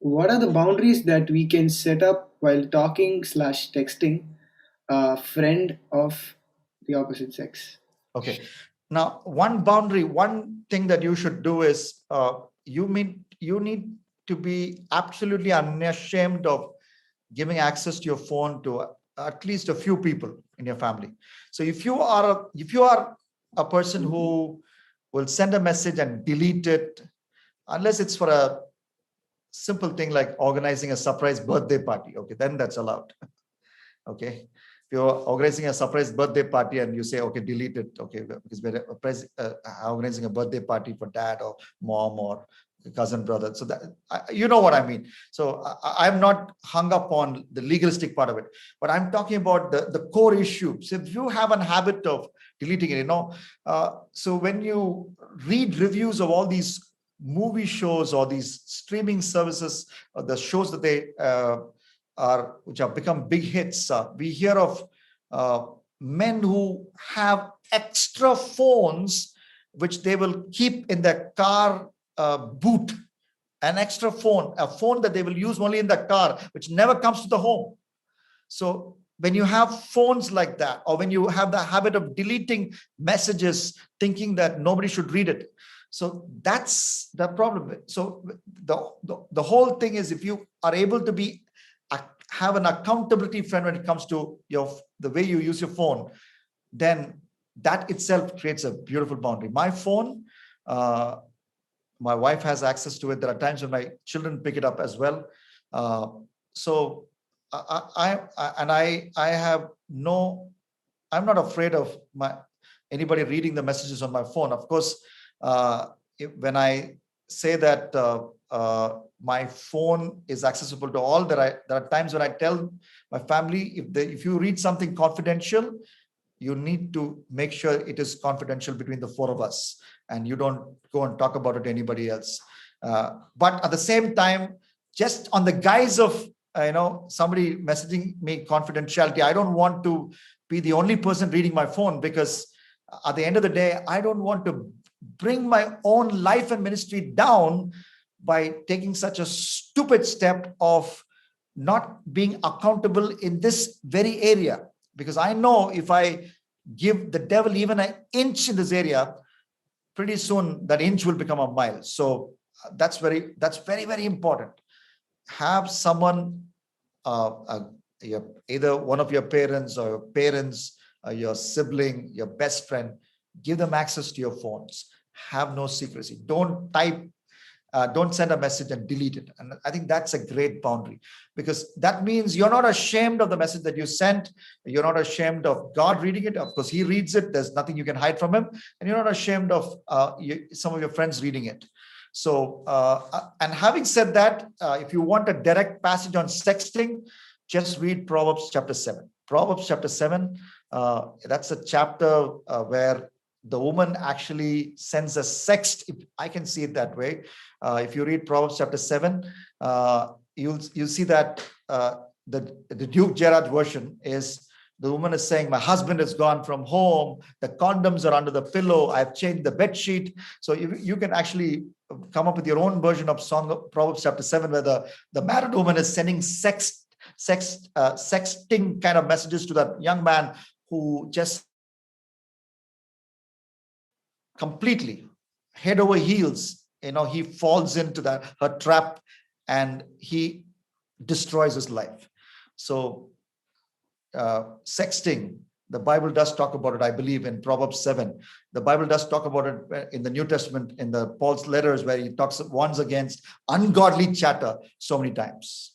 What are the boundaries that we can set up while talking slash texting a friend of the opposite sex? Okay. Now, one thing that you should do is you need to be absolutely unashamed of giving access to your phone to at least a few people in your family. So if you are a person who will send a message and delete it, unless it's for a simple thing like organizing a surprise birthday party, okay, then that's allowed. Okay, if you're organizing a surprise birthday party and you say, okay, delete it, okay, because we're organizing a birthday party for dad or mom or cousin, brother. So that you know what I mean. So I'm not hung up on the legalistic part of it, but I'm talking about the core issue. So if you have a habit of deleting it, so when you read reviews of all these movie shows or these streaming services, or the shows that they which have become big hits, we hear of men who have extra phones which they will keep in their car boot, an extra phone, a phone that they will use only in the car, which never comes to the home. So when you have phones like that, or when you have the habit of deleting messages thinking that nobody should read it, so that's the problem. So the whole thing is, if you are able to have an accountability friend when it comes to the way you use your phone, then that itself creates a beautiful boundary. My phone, my wife has access to it. There are times when my children pick it up as well. So I have no, I'm not afraid of anybody reading the messages on my phone. Of course, when I say that my phone is accessible to all, there are times when I tell my family, if you read something confidential, you need to make sure it is confidential between the four of us, and you don't go and talk about it to anybody else. But at the same time, just on the guise of somebody messaging me confidentiality, I don't want to be the only person reading my phone, because at the end of the day, I don't want to bring my own life and ministry down by taking such a stupid step of not being accountable in this very area. Because I know if I give the devil even an inch in this area, pretty soon that inch will become a mile. So that's very, very important. Have someone, either one of your parents or your sibling, your best friend, give them access to your phones. Have no secrecy. Don't send a message and delete it. And I think that's a great boundary, because that means you're not ashamed of the message that you sent. You're not ashamed of God reading it. Of course, He reads it. There's nothing you can hide from Him. And you're not ashamed of some of your friends reading it. So, and having said that, if you want a direct passage on sexting, just read Proverbs chapter 7. Proverbs chapter 7, that's a chapter where the woman actually sends a sext, if I can see it that way. If you read Proverbs chapter 7, you'll see that the Duke Gerard version is, the woman is saying, my husband has gone from home, the condoms are under the pillow, I've changed the bed sheet. So you can actually come up with your own version of Song of Proverbs chapter 7, where the married woman is sending sexting kind of messages to that young man who just completely head over heels, he falls into her trap and he destroys his life. So sexting, the Bible does talk about it, I believe, in Proverbs 7. The Bible does talk about it in the New Testament, in the Paul's letters, where he warns against ungodly chatter so many times.